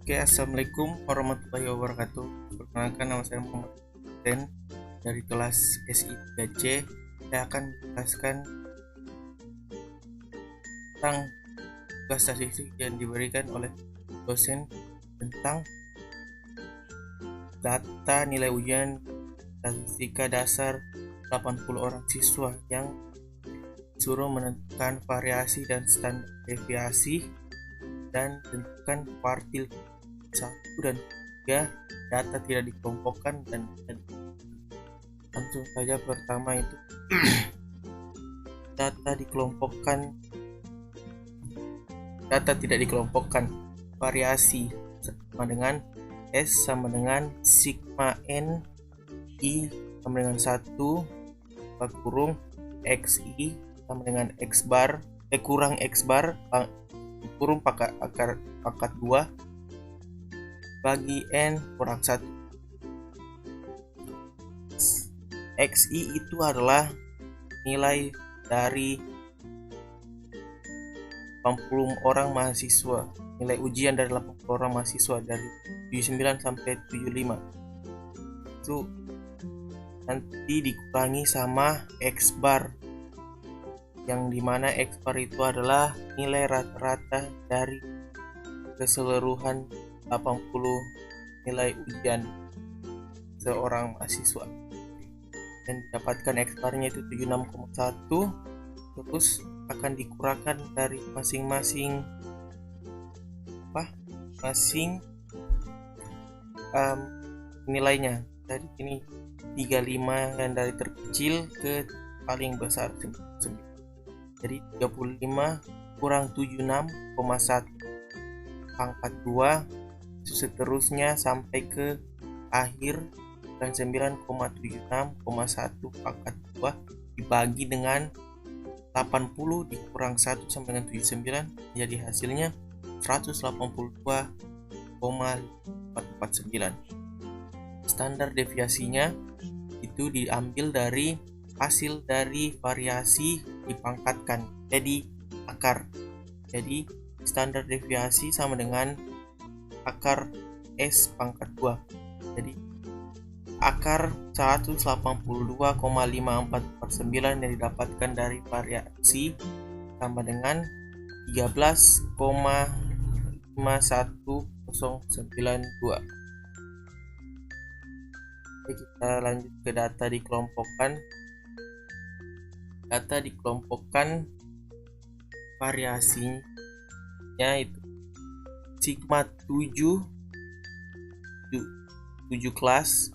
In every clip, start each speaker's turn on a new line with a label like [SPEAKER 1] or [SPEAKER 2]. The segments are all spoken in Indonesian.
[SPEAKER 1] Oke, assalamualaikum warahmatullahi wabarakatuh. Perkenalkan, nama saya Muhammad Den dari kelas SI 3C. Saya akan menjelaskan tentang tugas statistik yang diberikan oleh dosen tentang data nilai ujian statistika dasar 80 orang siswa yang disuruh menentukan variasi dan standar deviasi dan tentukan kuartil 1 dan 3. Data tidak dikelompokkan dan langsung saja. Pertama itu data tidak dikelompokkan. Variasi sama dengan S sama dengan sigma N I sama dengan 1 kurung XI sama dengan X bar kurang X bar kurung pangkat 2 bagi N kurang 1. XI itu adalah nilai dari 80 orang mahasiswa, nilai ujian dari 80 orang mahasiswa dari 79 sampai 75 itu nanti dikurangi sama X bar, yang dimana X bar itu adalah nilai rata-rata dari keseluruhan 80 nilai ujian seorang mahasiswa, dan dapatkan X barnya itu 76,1. terus akan dikurangkan dari masing nilainya. Dari ini 35 yang dari terkecil ke paling besar. Jadi 35 kurang 76,1 pangkat 2 seterusnya sampai ke akhir, dan 9,76,1 pangkat 2 dibagi dengan 80 dikurang 1 sama dengan 79, jadi hasilnya 182,449. Standar deviasinya itu diambil dari hasil dari variasi dipangkatkan jadi akar. Jadi standar deviasi sama dengan akar S pangkat 2. Jadi akar 182,5449 yang didapatkan dari variasi sama dengan 13,51092. Oke, kita lanjut ke data dikelompokkan. Data dikelompokkan variasinya itu sigma 7 kelas,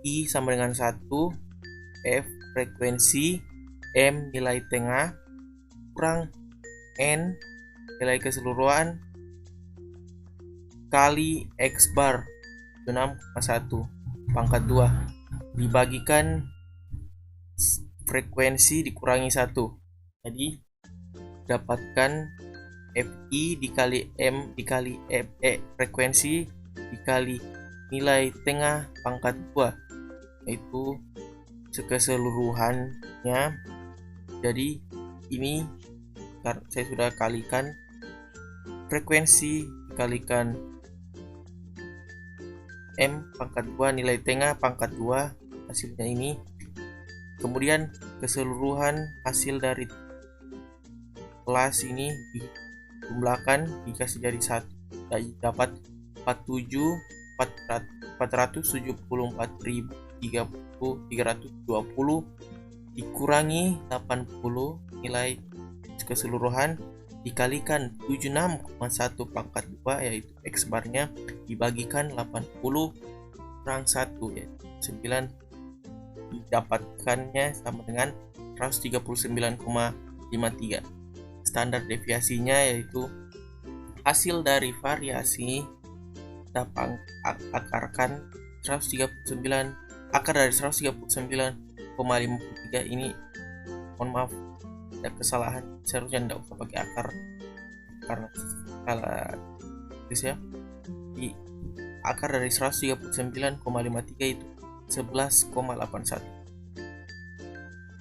[SPEAKER 1] I sama dengan 1, F frekuensi, M nilai tengah, kurang N nilai keseluruhan, kali X bar 6,1 pangkat 2 dibagikan frekuensi dikurangi 1. Jadi dapatkan FI dikali M dikali frekuensi dikali nilai tengah pangkat 2, yaitu keseluruhannya. Jadi ini saya sudah kalikan frekuensi dikalikan M pangkat 2 nilai tengah pangkat 2, hasilnya ini. Kemudian keseluruhan hasil dari kelas ini dijumlahkan dikasih jadi 1, dapat 474.320 dikurangi 80 nilai keseluruhan dikalikan 76,1 pangkat 2 yaitu X barnya dibagikan 80 kurang 1 yaitu 9, didapatkannya sama dengan 139,53. Standar deviasinya yaitu hasil dari variasi kita akarkan 139, akar dari 139,53 ini, mohon maaf ada kesalahan, seharusnya tidak usah pakai akar karena salah tulis ya. Di akar dari 139,53 itu 11,81.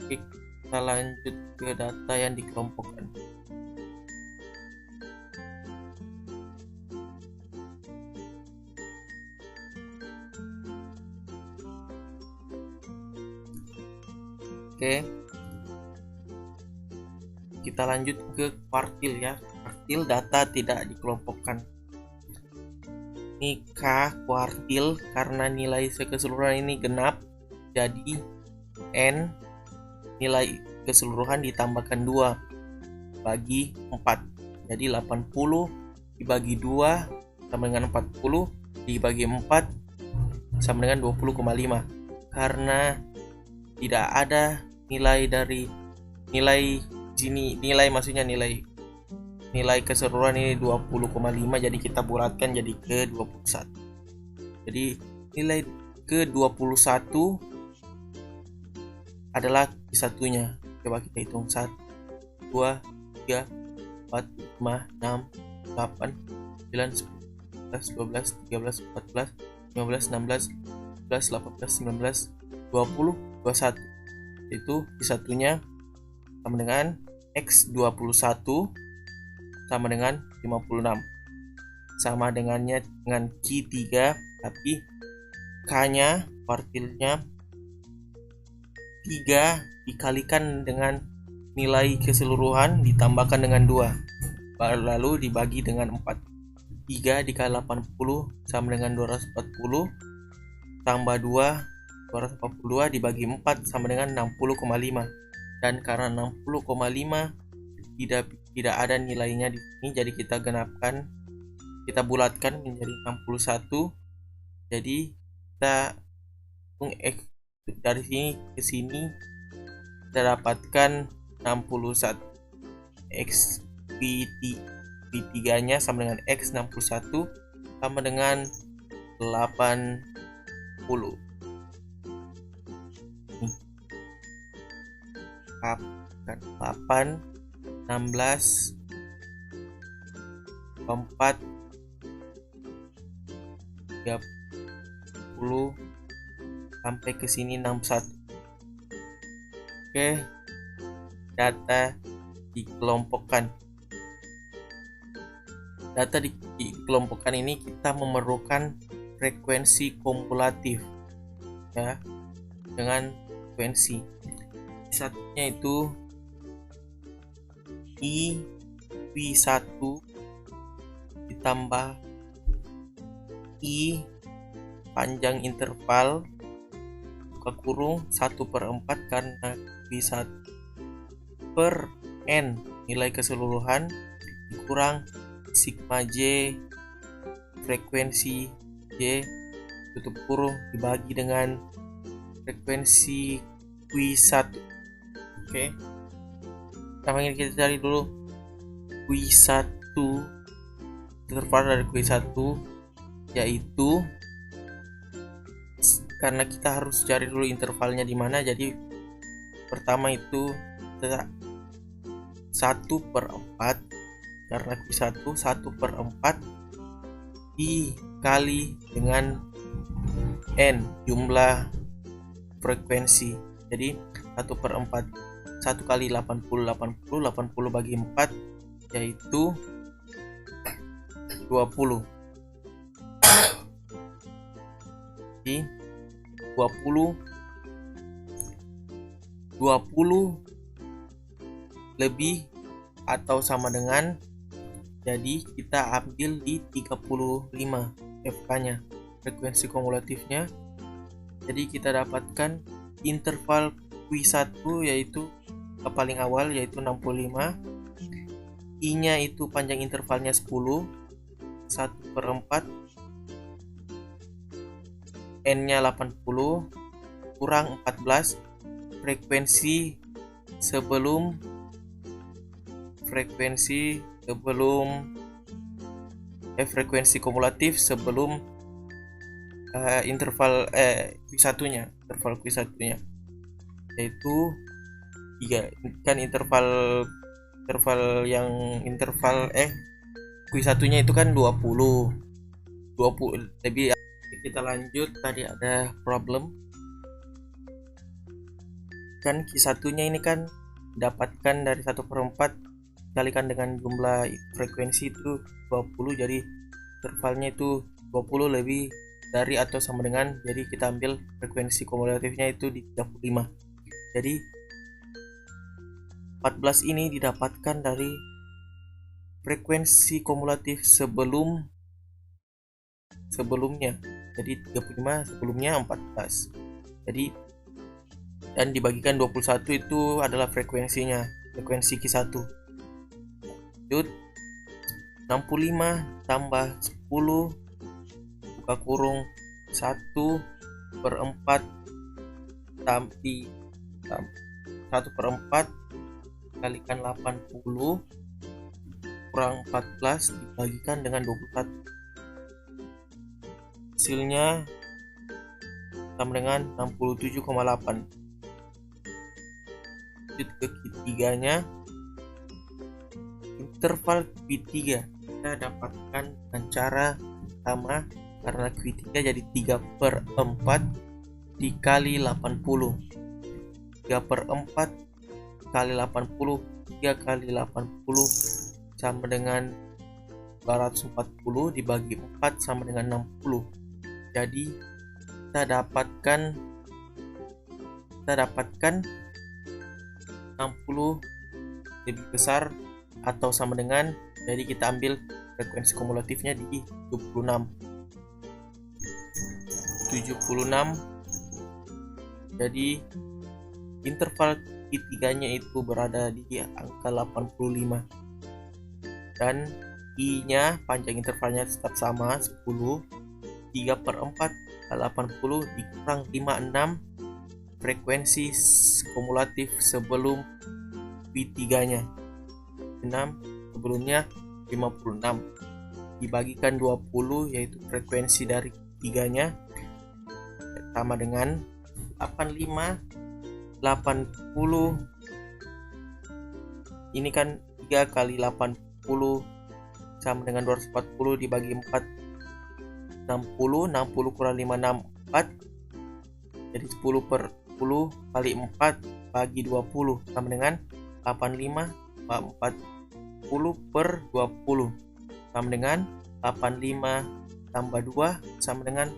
[SPEAKER 1] Oke, kita lanjut ke data yang dikelompokkan. Oke, kita lanjut ke kuartil ya. Kuartil data tidak dikelompokkan. Ini K kuartil karena nilai keseluruhan ini genap, jadi N nilai keseluruhan ditambahkan 2 bagi 4. Jadi 80 dibagi 2 sama dengan 40 dibagi 4 sama dengan 20,5. Karena tidak ada nilai dari nilai sini, maksudnya nilai keseluruhan ini 20,5, jadi kita bulatkan jadi ke 21. Jadi nilai ke 21 adalah satunya. Coba kita hitung 1 2 3 4 5 6 8 9 10 11 12 13 14 15 16 17 18 19 20 21. Itu satunya sama dengan X21 sama dengan 56. Sama dengannya dengan Q3, tapi K-nya kuartilnya 3 dikalikan dengan nilai keseluruhan ditambahkan dengan 2 lalu dibagi dengan 4. 3 dikali 80 sama dengan 240 tambah 2 242 dibagi 4 sama dengan 60,5. Dan karena 60,5 tidak ada nilainya di sini, jadi kita bulatkan menjadi 61. Jadi kita dari sini ke sini kita dapatkan 61. X V3 nya sama dengan X 61 sama dengan 80. 8 16 4 30 sampai ke sini 61. Oke, data dikelompokkan. Data dikelompokkan ini kita memerlukan frekuensi kumulatif ya, dengan frekuensi satunya itu I-V1 ditambah I panjang interval buka kurung 1/4 karena V1 per N nilai keseluruhan dikurang sigma J frekuensi J tutup kurung dibagi dengan frekuensi Q1. Oke, kita cari dulu Q1, interval dari Q1 yaitu, karena kita harus cari dulu intervalnya di mana, jadi pertama itu 1/4 karena Q1 1/4 dikali dengan N jumlah frekuensi, jadi 1/4 1 kali 80 bagi 4 yaitu 20. Jadi 20 lebih atau sama dengan, jadi kita ambil di 35 FK-nya frekuensi kumulatifnya. Jadi kita dapatkan interval Q1 yaitu paling awal yaitu 65, I-nya itu panjang intervalnya 10, 1/4, N-nya 80 kurang 14 frekuensi kumulatif sebelum interval Q1-nya, yaitu 3 kan interval Q1-nya itu kan 20 lebih. Kita lanjut, tadi ada problem kan Q1-nya ini kan dapatkan dari 1/4 dikalikan dengan jumlah frekuensi itu 20, jadi intervalnya itu 20 lebih dari atau sama dengan, jadi kita ambil frekuensi kumulatifnya itu di 35. Jadi 14 ini didapatkan dari frekuensi kumulatif sebelumnya. Jadi 35 sebelumnya 14. Jadi dan dibagikan 21 itu adalah frekuensinya, frekuensi Q1. Lanjut 65 tambah 10 buka kurung 1/4 1/4 kalikan 80 kurang 14 dibagikan dengan 21. Hasilnya sama dengan 67,8. Lanjut ke Q3-nya. Interval Q3 kita dapatkan dengan cara sama, karena Q3 jadi 3/4 dikali 80. 3/4 kali 80, 3 kali 80 sama dengan 240 dibagi 4 sama dengan 60. Jadi kita dapatkan 60 lebih besar atau sama dengan, jadi kita ambil frekuensi kumulatifnya di 76. Jadi interval Q3-nya itu berada di angka 85. Dan I-nya panjang intervalnya tetap sama 10. 3/4 kali 80 dikurang 56 frekuensi kumulatif sebelum Q3-nya. 6 sebelumnya 56 dibagikan 20, yaitu frekuensi dari Q3-nya sama dengan 85. 80 ini kan 3 kali 80 sama dengan 240 dibagi 4 60. 60 kurang 5 64, jadi 10/10 kali 4 bagi 20 sama dengan 85. 40/20 sama dengan 85 tambah 2 sama dengan,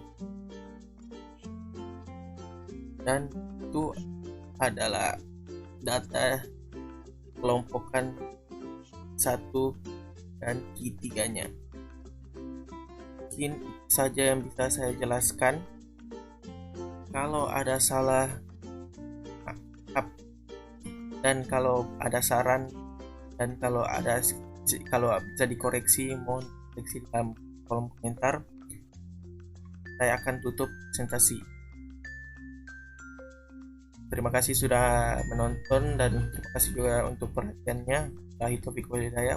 [SPEAKER 1] dan itu adalah data kelompokan 1 dan Q3-nya. Mungkin saja yang bisa saya jelaskan. Kalau ada salah dan kalau ada saran dan kalau bisa dikoreksi, mohon koreksi dalam kolom komentar. Saya akan tutup presentasi. Terima kasih sudah menonton dan terima kasih juga untuk perhatiannya.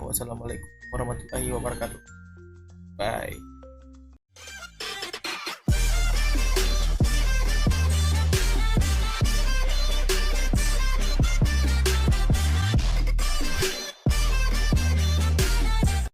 [SPEAKER 1] Wassalamualaikum warahmatullahi wabarakatuh. Bye.